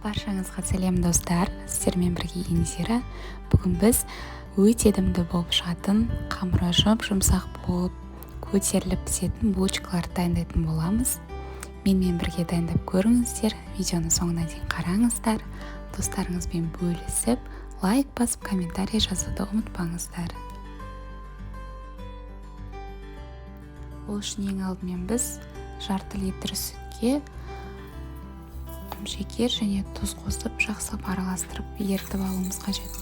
Баршаңызға сәлем достар, сіздермен бірге Индира. Бүгін біз өте дәмді болып шығатын, қамыры жұмсақ болып, көтеріліп пісетін булочкаларды дайындайтын боламыз. Менімен бірге дайындап көріңіздер, видеоны соңына дейін қараңыздар. Достарыңызбен бөлісіп, лайк басып, комментарий жазуды ұмытпаңыздар. Ол үшін ең алдымен біз жарты литр сүтке шекер және тұз қосып, жақсылап араластырып ерітіп алуымыз қажет.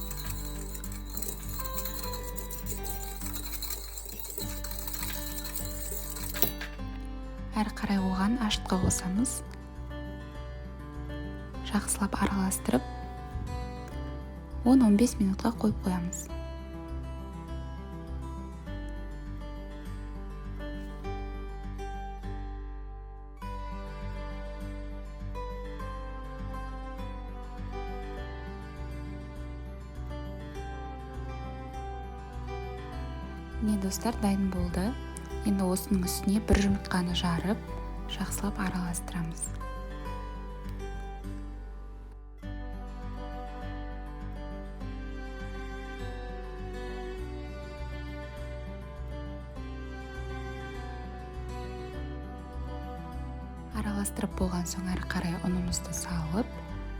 Әрі қарай оған ашытқы қосамыз. Жақсылап араластырып 10-15 минутқа қойып қоямыз. Міне достар, дайын болды. Енді осының үстіне бір жұмыртқаны жарып, жақсылап араластырамыз. Араластырып болған соң әрі қарай ұнымызды салып,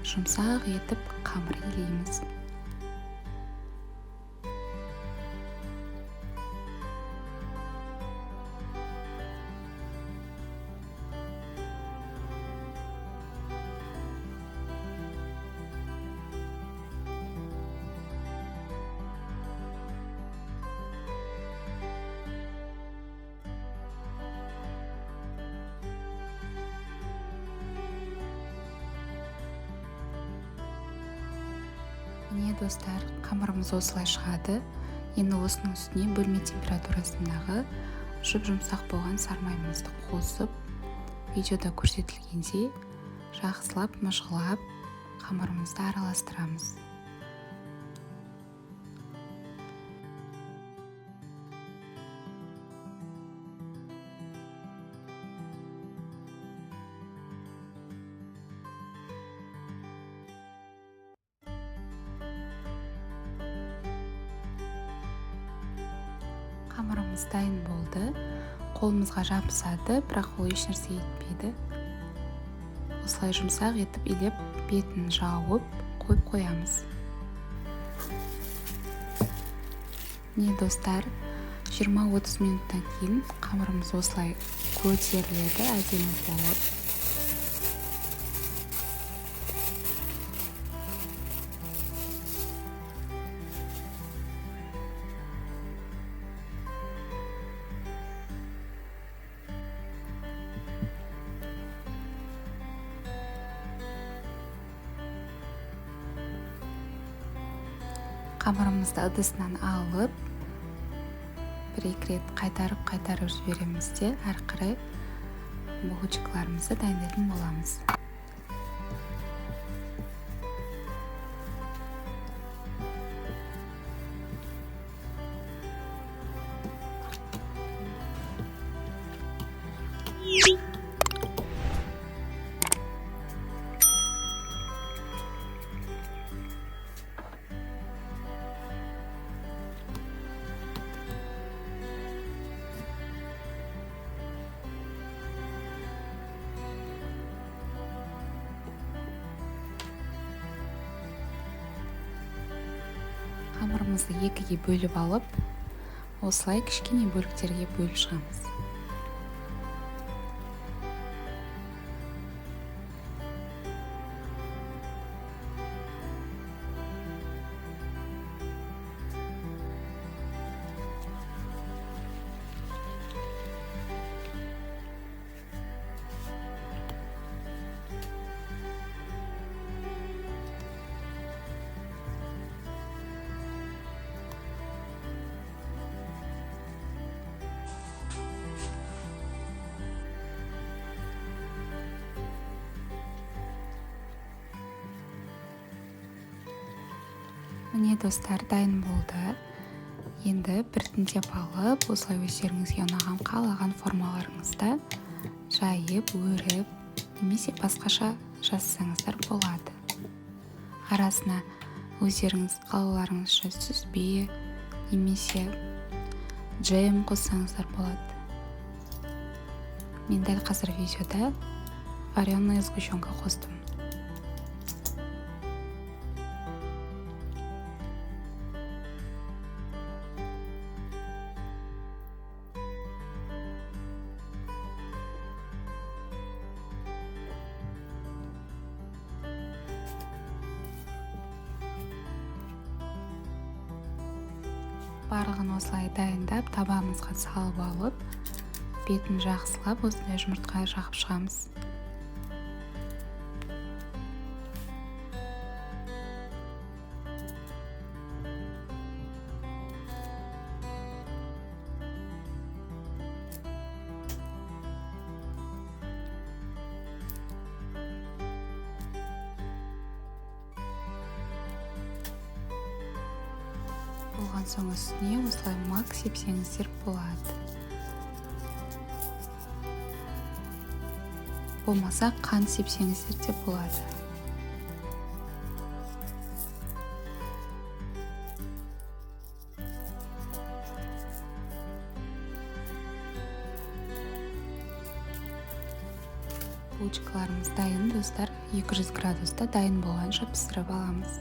жұмсақ етіп қамыр илейміз. Міне достар, қамырымыз осылай шығады. Енді осының үстіне бөлме температурасындағы жұмсақ болған сармайымызды қосып, видеода көрсетілгендей жақсылап мыжғылап қамырымызды араластырамыз. Қамырымыз дайын болды. Қолымызға жабысады, бірақ ол ешнәрсе етпейді. Осылай жұмсақ етіп илеп, бетін жауып, қойып қоямыз. Міне достар, 20-30 минуттан кейін қамырымыз осылай көтеріледі, әдемі болып. Қамырымызды ыдысынан алып, бір-екі рет қайтарып жібереміз де, әрі қарай булочкаларымызды дайындайтын боламыз. Қамырымызды екіге бөліп алып, осылай кішкене бөліктерге бөліп шығамыз. Міне достар, дайын болды. Енді біртіндеп алып, осылай өздеріңізге ұнаған қалаған формаларыңызда жайып, өріп, немесе басқаша жазсаңыздар болады. арасына өздеріңіз қалауларыңызша сүзбе немесе джем қоссаңыздар болады. Мен дәл қазір видеода вареная сгущенка қостым. Барлығын осылай дайындап табамызға салып алып, бетін жақсылап осындай жұмыртқа жағып шығамыз. Болған соң үстіне осылай мак сепсеңіздер болады. Болмаса қант сепсеңіздер де болады. Булочкаларымыз дайын, достар. 200 градуста дайын болғанша пісіріп аламыз.